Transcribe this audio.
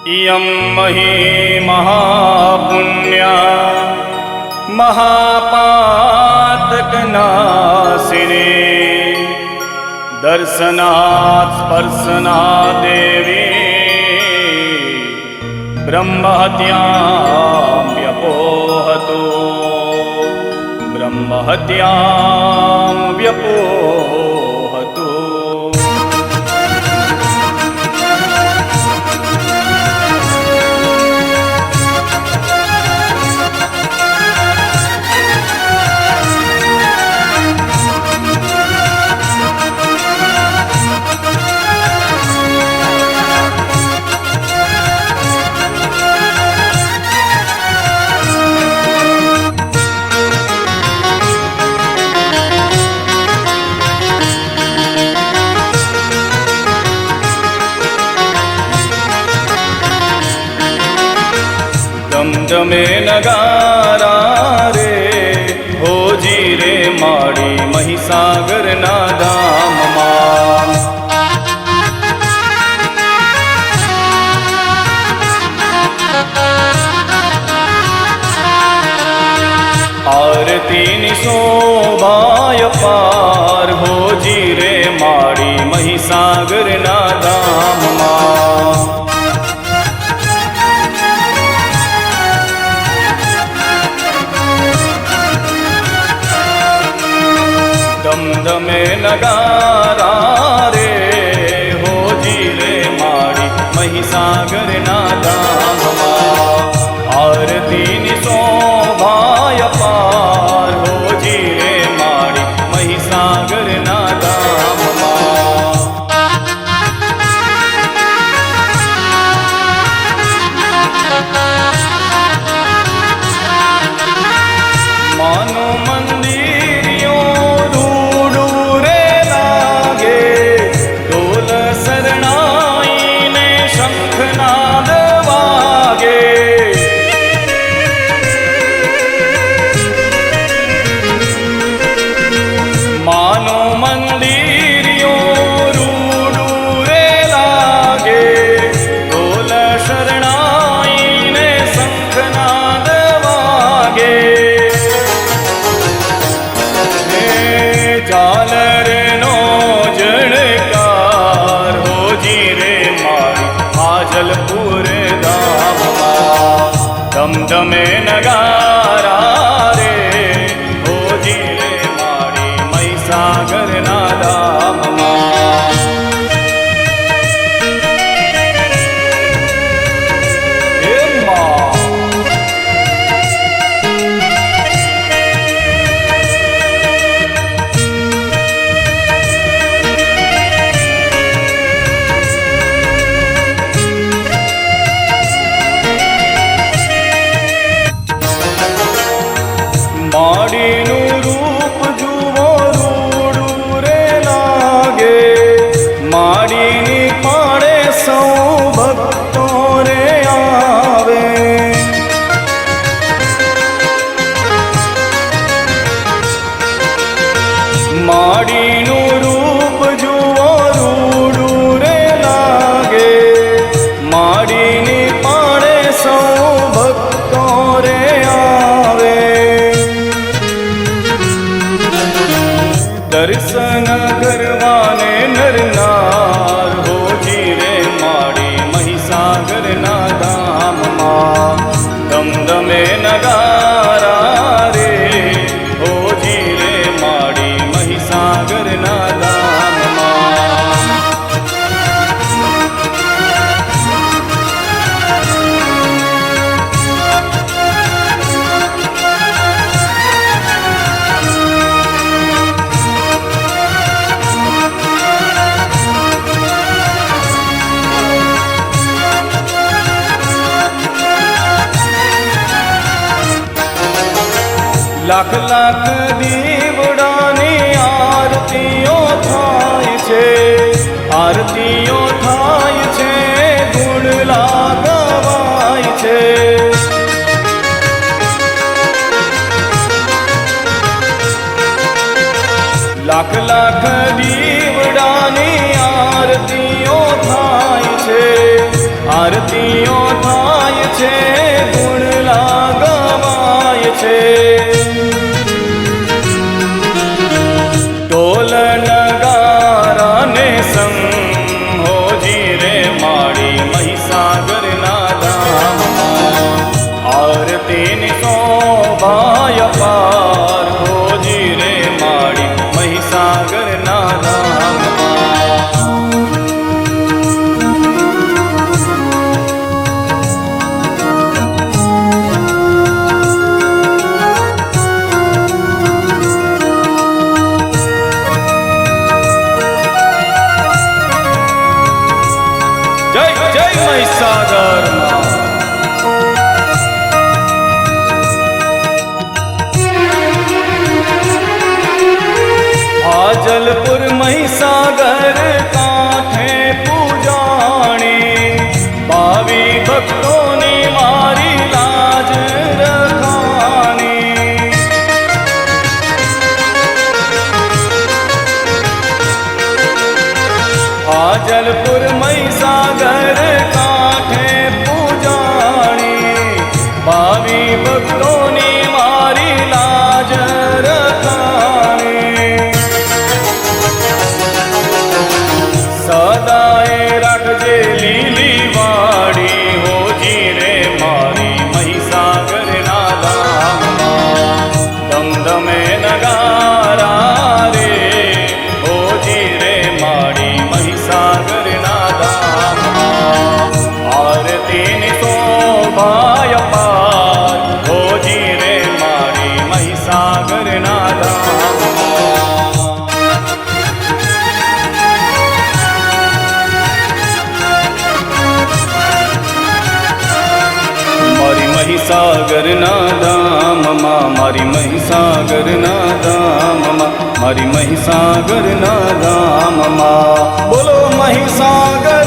इयं मही महापुण्या महापातकनाशिनी दर्शनात् स्पर्शनात् देवी ब्रह्महत्यां व्यपोहतु ब्रह्महत्यां व्यपोहतु। दमदमे नगारा रे होजी रे माड़ी महिसागर ना धाम मां। आरती नि शोभाय पार होजी रे माड़ी महिसागर ना धाम मां। दमदमे नगारा रे होजी रे माड़ी महिसागर ना धाम मां। आरती नि शोभाय पार होजी रे माड़ी महिसागर ना धाम मां। मानो मंदिरियों दमदमे नगारा रे होजी रे माड़ी महिसागर ना धाम मां। हे मां माड़ीनु रूप जुवो रूडू रे लागे माड़ीनी पाड़े सौ भक्तों रे आवे। माड़ीनु रूप जुवो रूडू रे लागे माड़ीनी पाड़े सौ भक्तों रे आवे। दर्शन करवाने नर नार होजी रे माड़ी महिसागर ना धाम मां। दमदमे नगारा रे होजी रे माड़ी महिसागर ना धाम मां। लाख लाख दीवડાની આરતીઓ થાય છે આરતીઓ થાય છે ગુણ લાગવાય છે। લાખ લાખ દીવડાની આરતીઓ થાય છે આરતીઓ થાય છે, ગુણ લાગવાય છે. ઢોલ નગારા ને સંગ હોજી રે માડી મહીસાગરના ધામમાં. આરતીની શોભાય પાર હોજી રે માડી મહીસાગરના ધામમાં. જય જય મહીસાગરમાં. હાજલપુર મહીસાગર કાંઠે પૂજાણી, ભાવી ભક્તોની મારી લાજ રખાણી. હાજલપુર મહીસાગર કાંઠે પૂજાણી, ભાવી ભક્તોની મારી લાજ રખાણી. સદાએ રાખજે લીલી વાડી હોજી રે મારી મહીસાગરના ધામમાં. ધમધમે નગારા રે હોજી રે મારી મહીસાગરના ધામમાં. આરતીની શોભાય પાર હોજી રે મારી મહીસાગરના ધામમાં. મારી મહીસાગરના ધામમાં, મારી મહીસાગરના ધામમાં, મારી મહીસાગરના ધામમાં. બોલો મહીસાગર